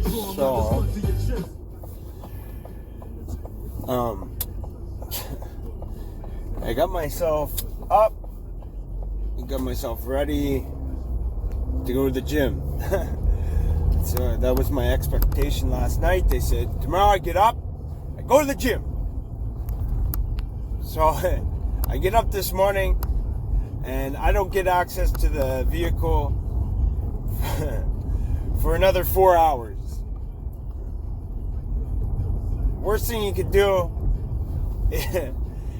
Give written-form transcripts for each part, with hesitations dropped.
So, I got myself up, got myself ready to go to the gym. So that was my expectation last night. They said, tomorrow I get up, I go to the gym. So I get up this morning and I don't get access to the vehicle for another 4 hours. Worst thing you could do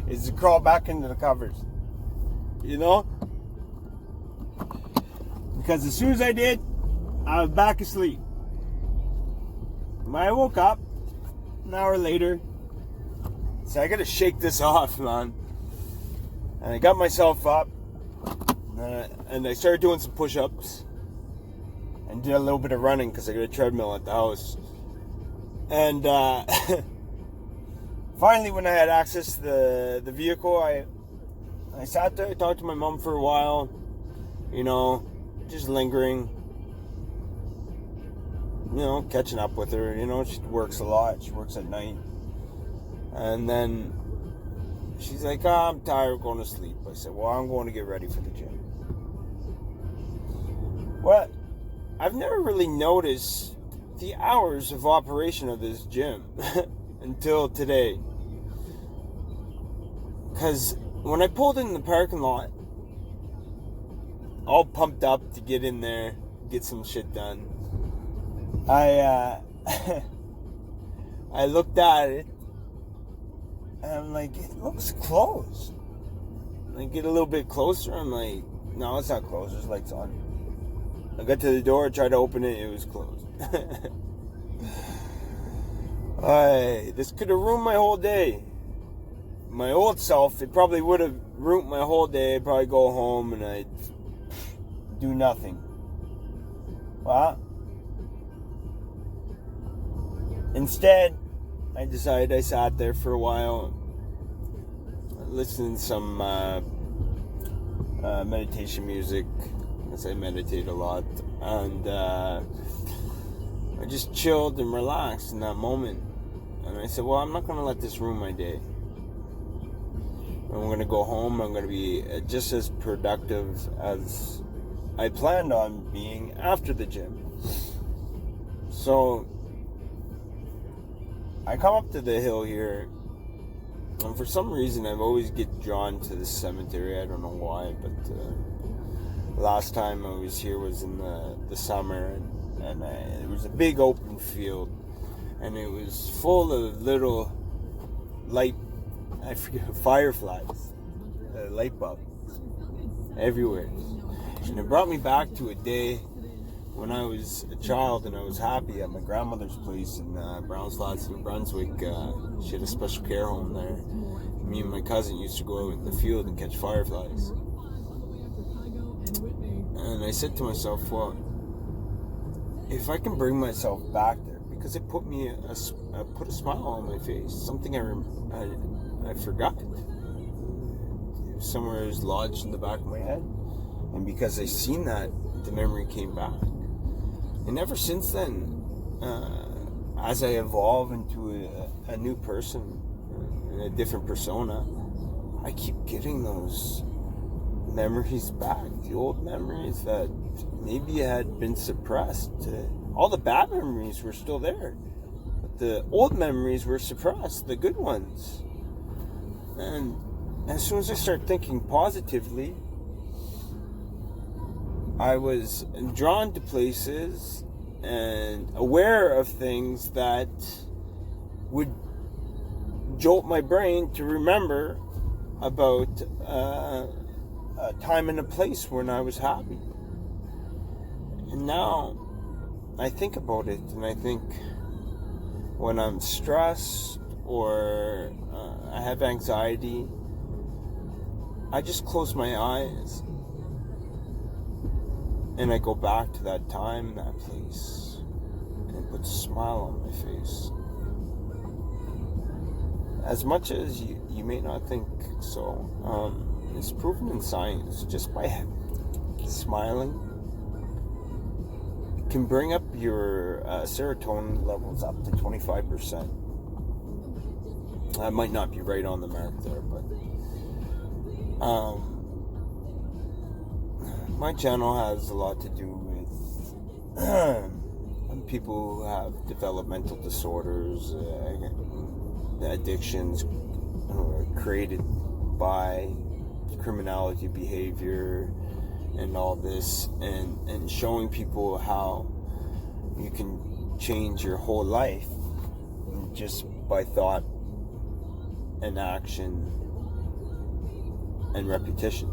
is to crawl back into the covers. You know? Because as soon as I did, I was back asleep. When I woke up an hour later, so I gotta shake this off, man. And I got myself up, and I started doing some push-ups, and did a little bit of running because I got a treadmill at the house. And finally, when I had access to the vehicle, I sat there, I talked to my mom for a while, you know, just lingering, you know, catching up with her. You know, she works a lot, she works at night. And then she's like, I'm tired of going to sleep. I said, well, I'm going to get ready for the gym. Well, I've never really noticed the hours of operation of this gym until today. Because when I pulled in the parking lot, all pumped up to get in there, get some shit done, I looked at it, and I'm like, it looks closed. And I get a little bit closer, I'm like, no, it's not closed, there's lights on. I got to the door, tried to open it, it was closed. This could have ruined my whole day. My old self, it probably would have ruined my whole day. I'd probably go home and I'd do nothing. Well, instead, I decided I sat there for a while, listened to some meditation music, because I meditate a lot, and I just chilled and relaxed in that moment. And I said, well, I'm not going to let this ruin my day. I'm going to go home, I'm going to be just as productive as I planned on being after the gym. So I come up to the hill here, and for some reason I've always get drawn to the cemetery. I don't know why, but last time I was here was in the summer, and it was a big open field, and it was full of little fireflies, light bulbs everywhere. And it brought me back to a day when I was a child and I was happy at my grandmother's place in Browns Flats, New Brunswick. She had a special care home there. Me and my cousin used to go out in the field and catch fireflies. And I said to myself, well, if I can bring myself back there, because it put a smile on my face, something I forgot. Somewhere is lodged in the back of my head. And because I seen that, the memory came back. And ever since then, as I evolve into a new person, a different persona, I keep getting those memories back. The old memories that maybe had been suppressed. All the bad memories were still there. But the old memories were suppressed, the good ones. And as soon as I start thinking positively, I was drawn to places and aware of things that would jolt my brain to remember about a time and a place when I was happy. And now I think about it, and I think when I'm stressed or I have anxiety, I just close my eyes and I go back to that time, that place, and it puts a smile on my face. As much as you may not think so, it's proven in science, just by smiling, can bring up your serotonin levels up to 25%. I might not be right on the mark there, but my channel has a lot to do with people who have developmental disorders, addictions created by criminality behavior and all this, and showing people how you can change your whole life just by thought and action and repetition.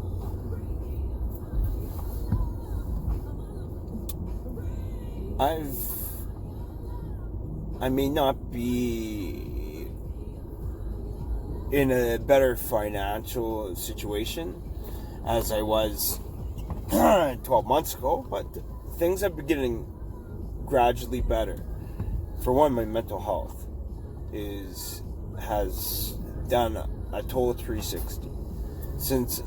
I may not be in a better financial situation as I was 12 months ago, but things have been getting gradually better. For one, my mental health has done a total 360 since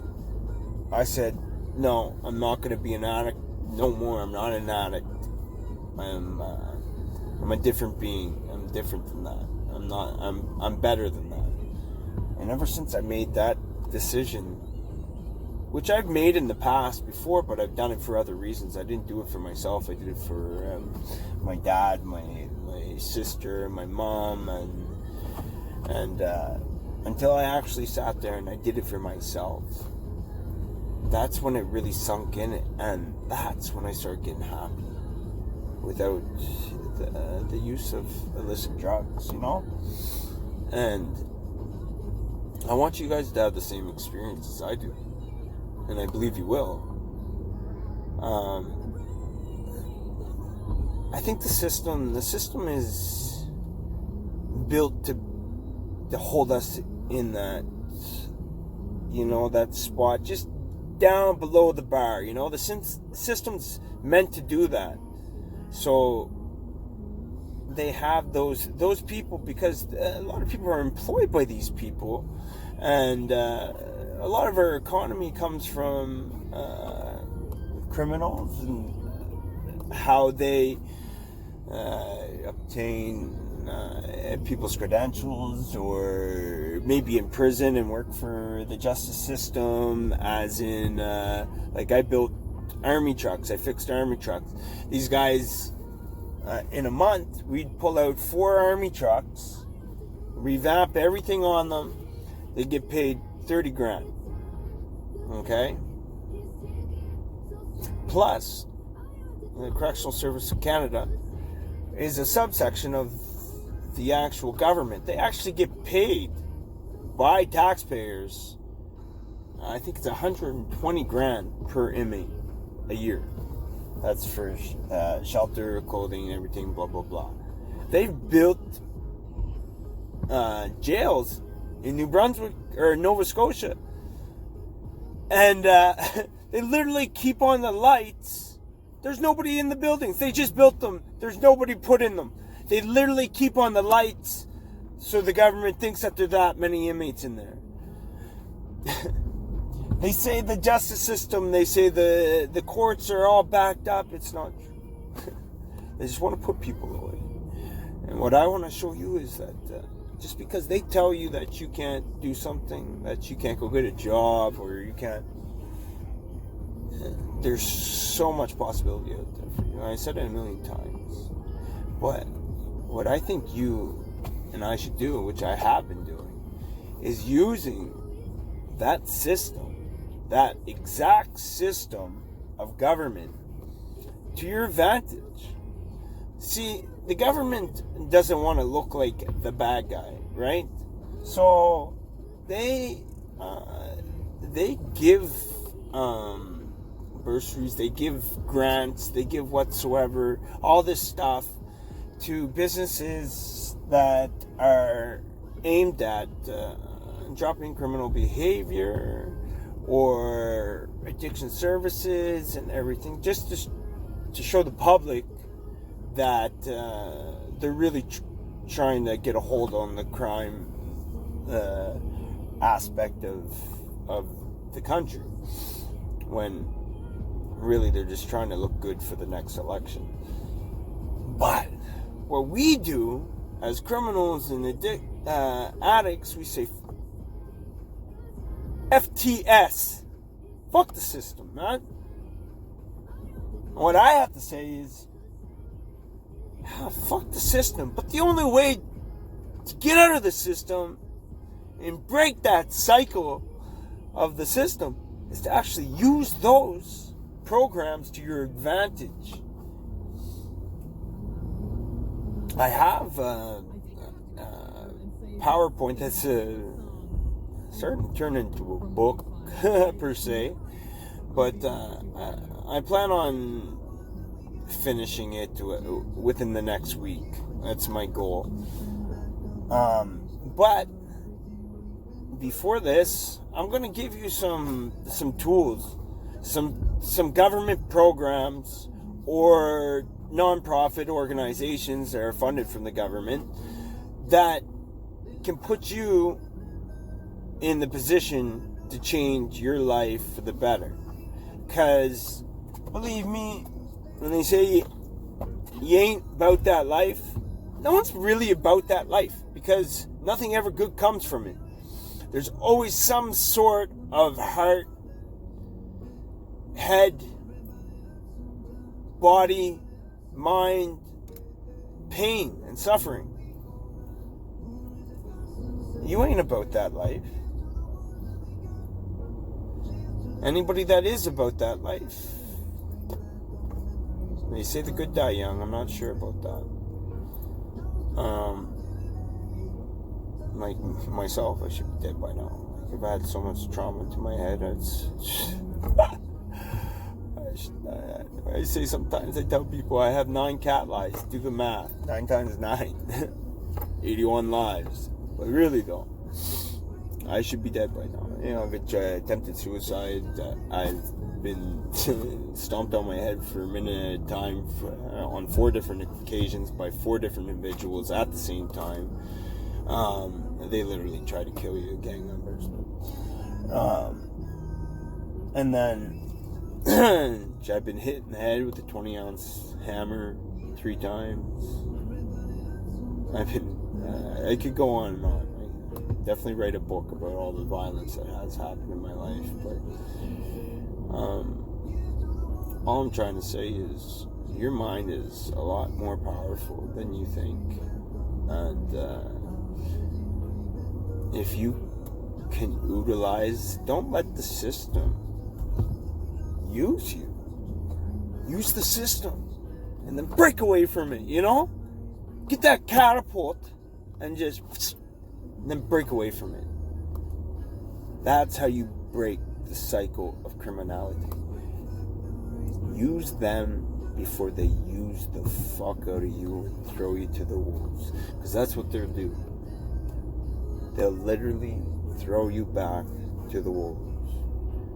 I said, no, I'm not going to be an addict no more. I'm not an addict. I'm a different being. I'm different than that. I'm better than that. And ever since I made that decision, which I've made in the past before, but I've done it for other reasons. I didn't do it for myself. I did it for my dad, my sister, my mom, and until I actually sat there and I did it for myself. That's when it really sunk in, and that's when I started getting happy without the use of illicit drugs, you know? And I want you guys to have the same experience as I do, and I believe you will. I think the system is built to hold us in that, that spot, just down below the bar. The system's meant to do that. So they have those people, because a lot of people are employed by these people, and a lot of our economy comes from criminals and how they obtain people's credentials, or maybe in prison and work for the justice system, as in like I built army trucks. I fixed army trucks. These guys, in a month, we'd pull out 4 army trucks, revamp everything on them. They get paid 30 grand. Okay? Plus, the Correctional Service of Canada is a subsection of the actual government. They actually get paid by taxpayers. I think it's 120 grand per inmate a year. That's for shelter, clothing, everything, blah, blah, blah. They've built jails in New Brunswick or Nova Scotia. And they literally keep on the lights. There's nobody in the buildings. They just built them. There's nobody put in them. They literally keep on the lights so the government thinks that there are that many inmates in there. They say the justice system, they say the courts are all backed up. It's not true. They just want to put people away. And what I want to show you is that just because they tell you that you can't do something, that you can't go get a job, or you can't, there's so much possibility out there for you. I said it a million times. But what I think you and I should do, which I have been doing, is using that system, that exact system of government, to your advantage. See, the government doesn't want to look like the bad guy, right? So they give bursaries, they give grants, they give whatsoever, all this stuff to businesses that are aimed at dropping criminal behavior or addiction services and everything, just to show the public that they're really trying to get a hold on the crime aspect of the country, when really they're just trying to look good for the next election. But what we do as criminals and addicts, we say FTS. Fuck the system, man. What I have to say is, fuck the system. But the only way to get out of the system and break that cycle of the system is to actually use those programs to your advantage. I have a PowerPoint that's starting to turn into a book per se, but I plan on finishing it within the next week. That's my goal. But before this, I'm going to give you some tools, some government programs or non-profit organizations that are funded from the government that can put you in the position to change your life for the better. Because believe me, when they say you ain't about that life, no one's really about that life, because nothing ever good comes from it. There's always some sort of heart, head, body, mind, pain, and suffering. You ain't about that life. Anybody that is about that life, they say the good die young. I'm not sure about that. Like myself, I should be dead by now. Like, I've had so much trauma to my head. I say sometimes, I tell people I have 9 cat lives. Do the math. 9 times 9. 81 lives. But really though, I should be dead by now. You know, I've attempted suicide. I've been stomped on my head for a minute at a time on 4 different occasions by 4 different individuals at the same time. They literally try to kill you, gang members. And then I've been hit in the head with a 20-ounce hammer 3 times. I could go on and on. I definitely write a book about all the violence that has happened in my life, but all I'm trying to say is your mind is a lot more powerful than you think, and if you can utilize, don't let the system use you. Use the system and then break away from it, you know? Get that catapult and then break away from it. That's how you break the cycle of criminality. Use them before they use the fuck out of you and throw you to the wolves. Because that's what they'll do. They'll literally throw you back to the wolves.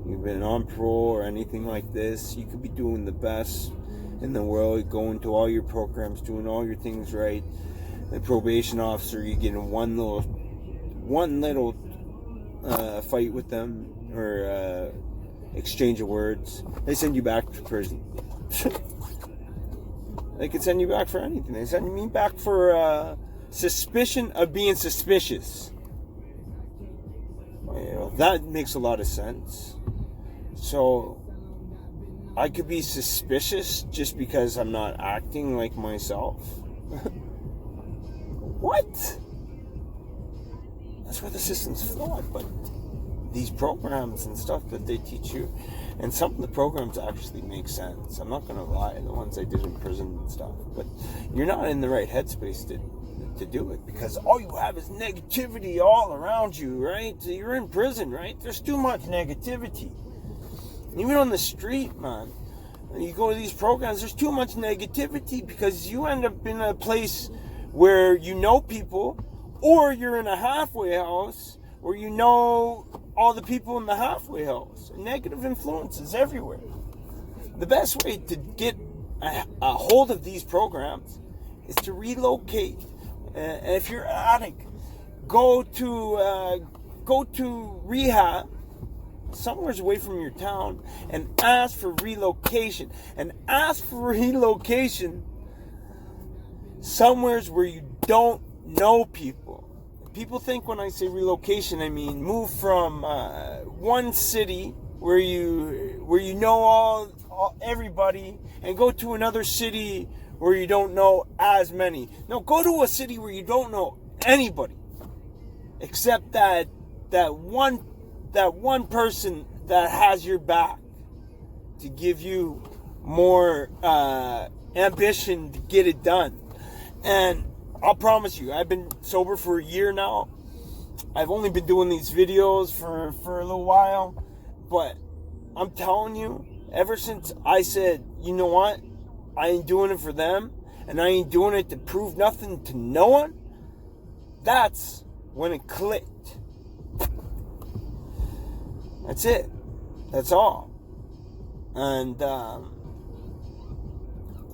You've been on parole or anything like this, you could be doing the best in the world, going to all your programs, doing all your things right. The probation officer, you get in one little fight with them or exchange of words, they send you back to prison. They could send you back for anything. They send me back for suspicion of being suspicious. You know, that makes a lot of sense. So I could be suspicious just because I'm not acting like myself. What? That's where the system's flawed. But these programs and stuff that they teach you, and some of the programs actually make sense. I'm not gonna lie, the ones I did in prison and stuff. But you're not in the right headspace to do it, because all you have is negativity all around you, right? So you're in prison, right? There's too much negativity. Even on the street, man. You go to these programs, there's too much negativity because you end up in a place where you know people, or you're in a halfway house where you know all the people in the halfway house. Negative influences everywhere. The best way to get a hold of these programs is to relocate. And if you're an addict, go to rehab somewhere away from your town and ask for relocation. And ask for relocation somewheres where you don't know people. People think when I say relocation, I mean move from one city where you know everybody, and go to another city where you don't know as many. No, go to a city where you don't know anybody, except that one person that has your back to give you more ambition to get it done. And I'll promise you, I've been sober for a year now. I've only been doing these videos for a little while, but I'm telling you, ever since I said, you know what, I ain't doing it for them, and I ain't doing it to prove nothing to no one, that's when it clicked. That's it. That's all. And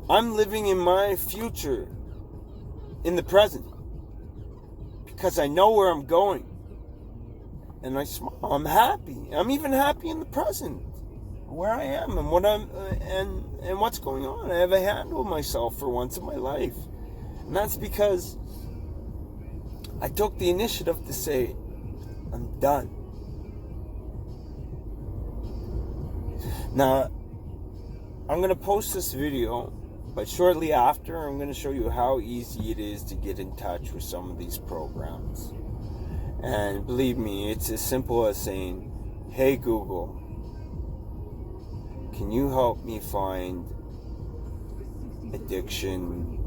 I'm living in my future in the present, because I know where I'm going, and I'm happy. I'm even happy in the present, where I am and what and what's going on. I have a handle on myself for once in my life, and that's because I took the initiative to say, I'm done. Now, I'm going to post this video, but shortly after, I'm going to show you how easy it is to get in touch with some of these programs. And believe me, it's as simple as saying, hey Google, can you help me find addiction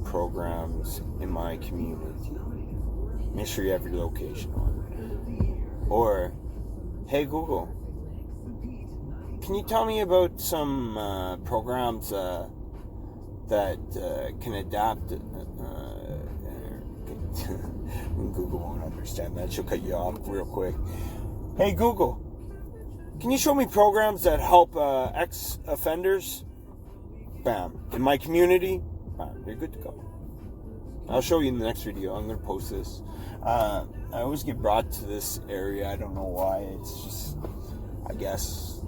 programs in my community? Make sure you have your location on. Or, hey Google, can you tell me about some programs that can adapt? Google won't understand that. She'll cut you off real quick. Hey Google, can you show me programs that help ex-offenders? Bam. In my community? Bam. You're good to go. I'll show you in the next video. I'm going to post this. I always get brought to this area. I don't know why. It's just, I guess,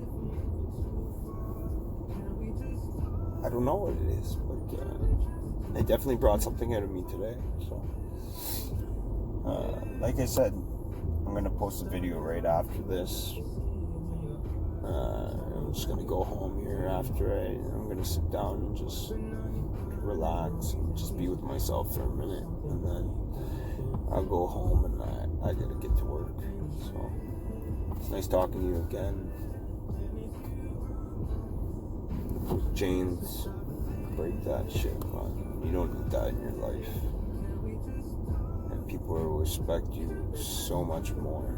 I don't know what it is, but it definitely brought something out of me today. So, like I said, I'm going to post a video right after this. I'm just going to go home here after I'm going to sit down and just relax and just be with myself for a minute, and then I'll go home and I got to get to work. So, it's nice talking to you again. James, break that shit, man. You don't need that in your life. And people will respect you so much more.